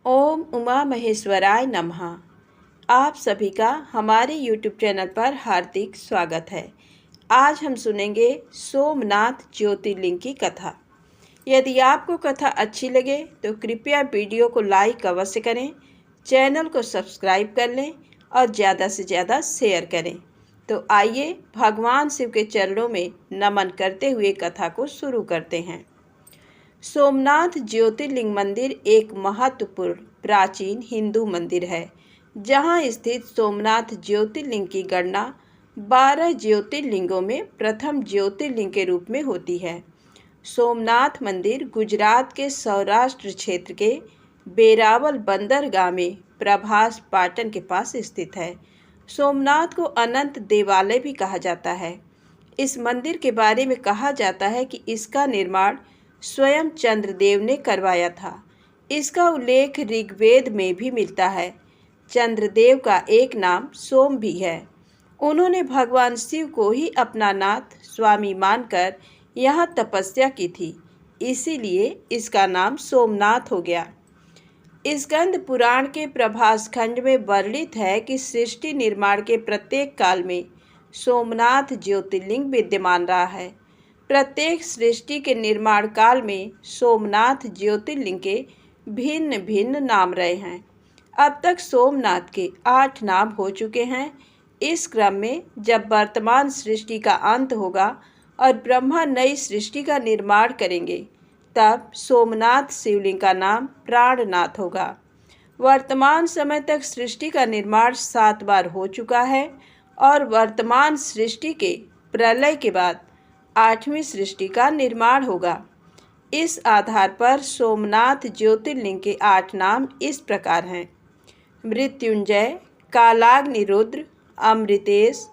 ओम उमा महेश्वराय नमः। आप सभी का हमारे YouTube चैनल पर हार्दिक स्वागत है। आज हम सुनेंगे सोमनाथ ज्योतिर्लिंग की कथा। यदि आपको कथा अच्छी लगे तो कृपया वीडियो को लाइक अवश्य करें, चैनल को सब्सक्राइब कर लें और ज़्यादा से ज़्यादा शेयर करें। तो आइए भगवान शिव के चरणों में नमन करते हुए कथा को शुरू करते हैं। सोमनाथ ज्योतिर्लिंग मंदिर एक महत्वपूर्ण प्राचीन हिंदू मंदिर है, जहां स्थित सोमनाथ ज्योतिर्लिंग की गणना 12 ज्योतिर्लिंगों में प्रथम ज्योतिर्लिंग के रूप में होती है। सोमनाथ मंदिर गुजरात के सौराष्ट्र क्षेत्र के वेरावल बंदरगाह में प्रभास पाटन के पास स्थित है। सोमनाथ को अनंत देवालय भी कहा जाता है। इस मंदिर के बारे में कहा जाता है कि इसका निर्माण स्वयं चंद्रदेव ने करवाया था। इसका उल्लेख ऋग्वेद में भी मिलता है। चंद्रदेव का एक नाम सोम भी है। उन्होंने भगवान शिव को ही अपना नाथ स्वामी मानकर यहाँ तपस्या की थी, इसीलिए इसका नाम सोमनाथ हो गया। स्कंद पुराण के प्रभास खंड में वर्णित है कि सृष्टि निर्माण के प्रत्येक काल में सोमनाथ ज्योतिर्लिंग विद्यमान रहा है। प्रत्येक सृष्टि के निर्माण काल में सोमनाथ ज्योतिर्लिंग के भिन्न भिन्न नाम रहे हैं। अब तक सोमनाथ के 8 नाम हो चुके हैं। इस क्रम में जब वर्तमान सृष्टि का अंत होगा और ब्रह्मा नई सृष्टि का निर्माण करेंगे, तब सोमनाथ शिवलिंग का नाम प्राणनाथ होगा। वर्तमान समय तक सृष्टि का निर्माण 7 बार हो चुका है और वर्तमान सृष्टि के प्रलय के बाद 8वीं सृष्टि का निर्माण होगा। इस आधार पर सोमनाथ ज्योतिर्लिंग के 8 नाम इस प्रकार हैं: मृत्युंजय, कालाग्निरुद्र, अमृतेश,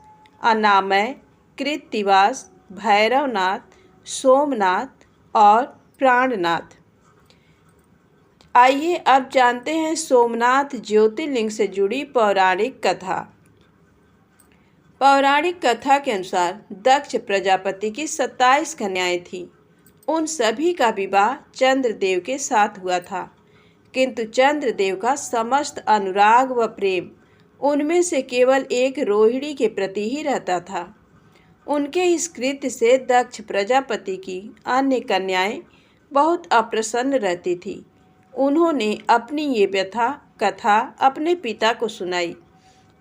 अनामय, कृत्तिवास, भैरवनाथ, सोमनाथ और प्राणनाथ। आइए अब जानते हैं सोमनाथ ज्योतिर्लिंग से जुड़ी पौराणिक कथा। पौराणिक कथा के अनुसार दक्ष प्रजापति की 27 कन्याएं थीं। उन सभी का विवाह चंद्रदेव के साथ हुआ था, किंतु चंद्रदेव का समस्त अनुराग व प्रेम उनमें से केवल एक रोहिणी के प्रति ही रहता था। उनके इस कृत्य से दक्ष प्रजापति की अन्य कन्याएं बहुत अप्रसन्न रहती थीं। उन्होंने अपनी ये व्यथा कथा अपने पिता को सुनाई।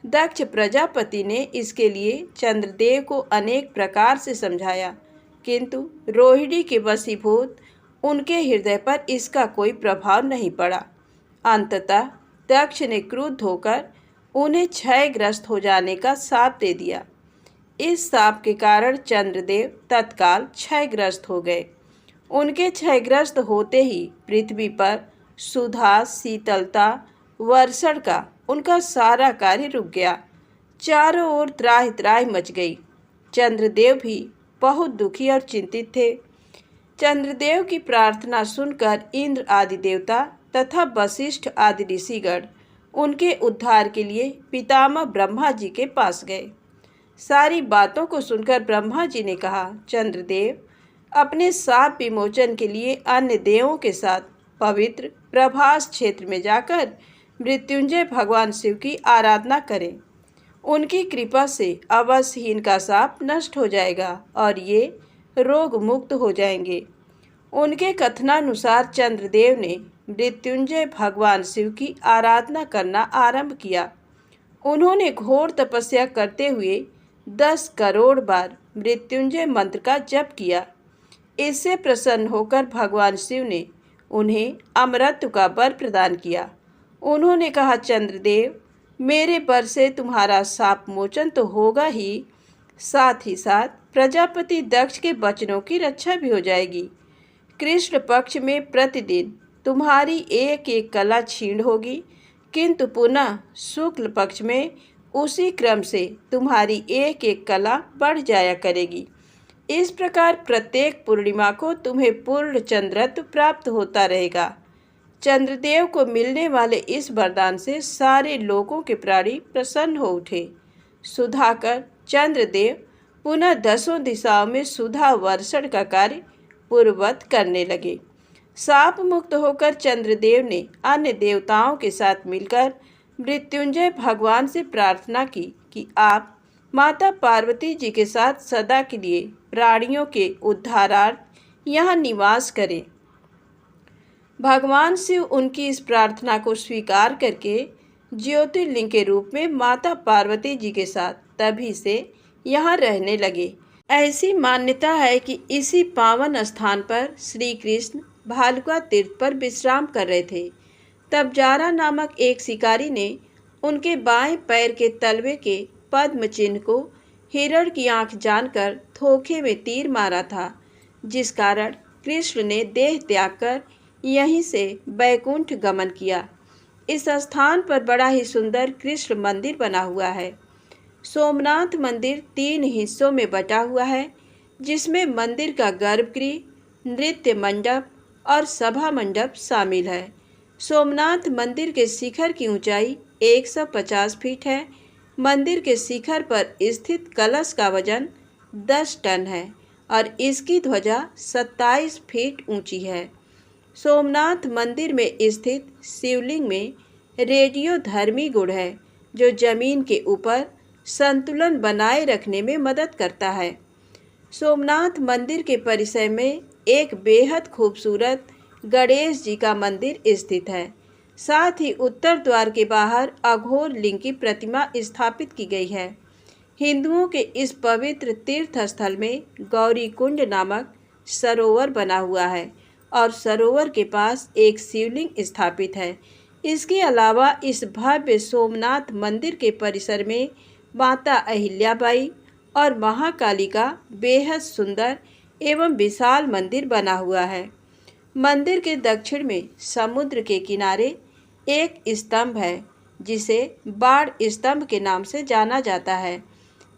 दक्ष प्रजापति ने इसके लिए चंद्रदेव को अनेक प्रकार से समझाया, किंतु रोहिणी के वशीभूत उनके हृदय पर इसका कोई प्रभाव नहीं पड़ा। अंततः दक्ष ने क्रुद्ध होकर उन्हें क्षयग्रस्त हो जाने का शाप दे दिया। इस शाप के कारण चंद्रदेव तत्काल क्षयग्रस्त हो गए। उनके क्षयग्रस्त होते ही पृथ्वी पर सुधा, शीतलता, वर्षण का उनका सारा कार्य रुक गया। चारों ओर त्राहि त्राहि मच गई। चंद्रदेव भी बहुत दुखी और चिंतित थे। चंद्रदेव की प्रार्थना सुनकर इंद्र आदि देवता तथा वशिष्ठ आदि ऋषिगण उनके उद्धार के लिए पितामह ब्रह्मा जी के पास गए। सारी बातों को सुनकर ब्रह्मा जी ने कहा, चंद्रदेव, अपने शाप विमोचन के लिए अन्य देवों के साथ पवित्र प्रभास क्षेत्र में जाकर मृत्युंजय भगवान शिव की आराधना करें। उनकी कृपा से अवश्य ही इनका शाप नष्ट हो जाएगा और ये रोग मुक्त हो जाएंगे। उनके कथनानुसार चंद्रदेव ने मृत्युंजय भगवान शिव की आराधना करना आरंभ किया। उन्होंने घोर तपस्या करते हुए 10 करोड़ बार मृत्युंजय मंत्र का जप किया। इससे प्रसन्न होकर भगवान शिव ने उन्हें अमरत्व का वर प्रदान किया। उन्होंने कहा, चंद्रदेव, मेरे वर से तुम्हारा शाप मोचन तो होगा ही, साथ ही साथ प्रजापति दक्ष के वचनों की रक्षा भी हो जाएगी। कृष्ण पक्ष में प्रतिदिन तुम्हारी एक एक कला क्षीण होगी, किंतु पुनः शुक्ल पक्ष में उसी क्रम से तुम्हारी एक एक कला बढ़ जाया करेगी। इस प्रकार प्रत्येक पूर्णिमा को तुम्हें पूर्ण चंद्रत्व प्राप्त होता रहेगा। चंद्रदेव को मिलने वाले इस वरदान से सारे लोगों के प्राणी प्रसन्न हो उठे। सुधाकर चंद्रदेव पुनः 10 दिशाओं में सुधा वर्षण का कार्य पूर्ववत करने लगे। शाप मुक्त होकर चंद्रदेव ने अन्य देवताओं के साथ मिलकर मृत्युंजय भगवान से प्रार्थना की कि आप माता पार्वती जी के साथ सदा के लिए प्राणियों के उद्धारार्थ यहाँ निवास करें। भगवान शिव उनकी इस प्रार्थना को स्वीकार करके ज्योतिर्लिंग के रूप में माता पार्वती जी के साथ तभी से यहाँ रहने लगे। ऐसी मान्यता है कि इसी पावन स्थान पर श्री कृष्ण भालुका तीर्थ पर विश्राम कर रहे थे। तब जारा नामक एक शिकारी ने उनके बाएं पैर के तलवे के पद्म चिन्ह को हिरण की आंख जानकर धोखे में तीर मारा था, जिस कारण कृष्ण ने देह त्याग कर यहीं से बैकुंठ गमन किया। इस स्थान पर बड़ा ही सुंदर कृष्ण मंदिर बना हुआ है। सोमनाथ मंदिर 3 हिस्सों में बटा हुआ है, जिसमें मंदिर का गर्भगृह, नृत्य मंडप और सभा मंडप शामिल है। सोमनाथ मंदिर के शिखर की ऊंचाई 150 फीट है। मंदिर के शिखर पर स्थित कलश का वजन 10 टन है और इसकी ध्वजा 27 फीट ऊंची है। सोमनाथ मंदिर में स्थित शिवलिंग में रेडियोधर्मी गुण है, जो जमीन के ऊपर संतुलन बनाए रखने में मदद करता है। सोमनाथ मंदिर के परिसर में एक बेहद खूबसूरत गणेश जी का मंदिर स्थित है। साथ ही उत्तर द्वार के बाहर अघोर लिंग की प्रतिमा स्थापित की गई है। हिंदुओं के इस पवित्र तीर्थ स्थल में गौरी कुंड नामक सरोवर बना हुआ है और सरोवर के पास एक शिवलिंग स्थापित है। इसके अलावा इस भव्य सोमनाथ मंदिर के परिसर में माता अहिल्याबाई और महाकाली का बेहद सुंदर एवं विशाल मंदिर बना हुआ है। मंदिर के दक्षिण में समुद्र के किनारे एक स्तंभ है, जिसे बाण स्तंभ के नाम से जाना जाता है।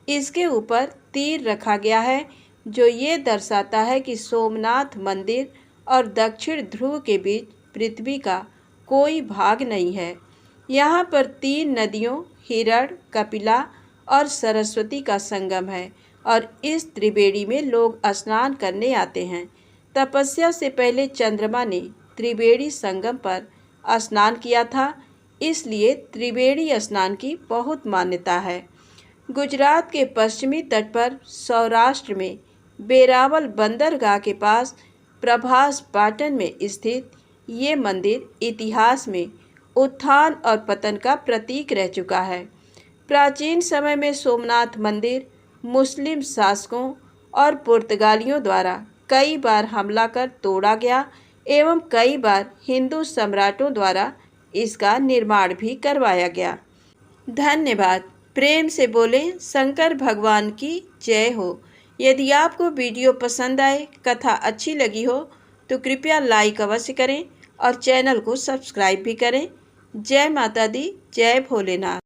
इसके ऊपर तीर रखा गया है, जो ये दर्शाता है कि सोमनाथ मंदिर और दक्षिण ध्रुव के बीच पृथ्वी का कोई भाग नहीं है। यहाँ पर 3 नदियों हिरण, कपिला और सरस्वती का संगम है और इस त्रिवेणी में लोग स्नान करने आते हैं। तपस्या से पहले चंद्रमा ने त्रिवेणी संगम पर स्नान किया था, इसलिए त्रिवेणी स्नान की बहुत मान्यता है। गुजरात के पश्चिमी तट पर सौराष्ट्र में वेरावल बंदरगाह के पास प्रभास पाटन में स्थित ये मंदिर इतिहास में उत्थान और पतन का प्रतीक रह चुका है। प्राचीन समय में सोमनाथ मंदिर मुस्लिम शासकों और पुर्तगालियों द्वारा कई बार हमला कर तोड़ा गया एवं कई बार हिंदू सम्राटों द्वारा इसका निर्माण भी करवाया गया। धन्यवाद। प्रेम से बोलें शंकर भगवान की जय हो। यदि आपको वीडियो पसंद आए, कथा अच्छी लगी हो तो कृपया लाइक अवश्य करें और चैनल को सब्सक्राइब भी करें। जय माता दी, जय भोलेनाथ।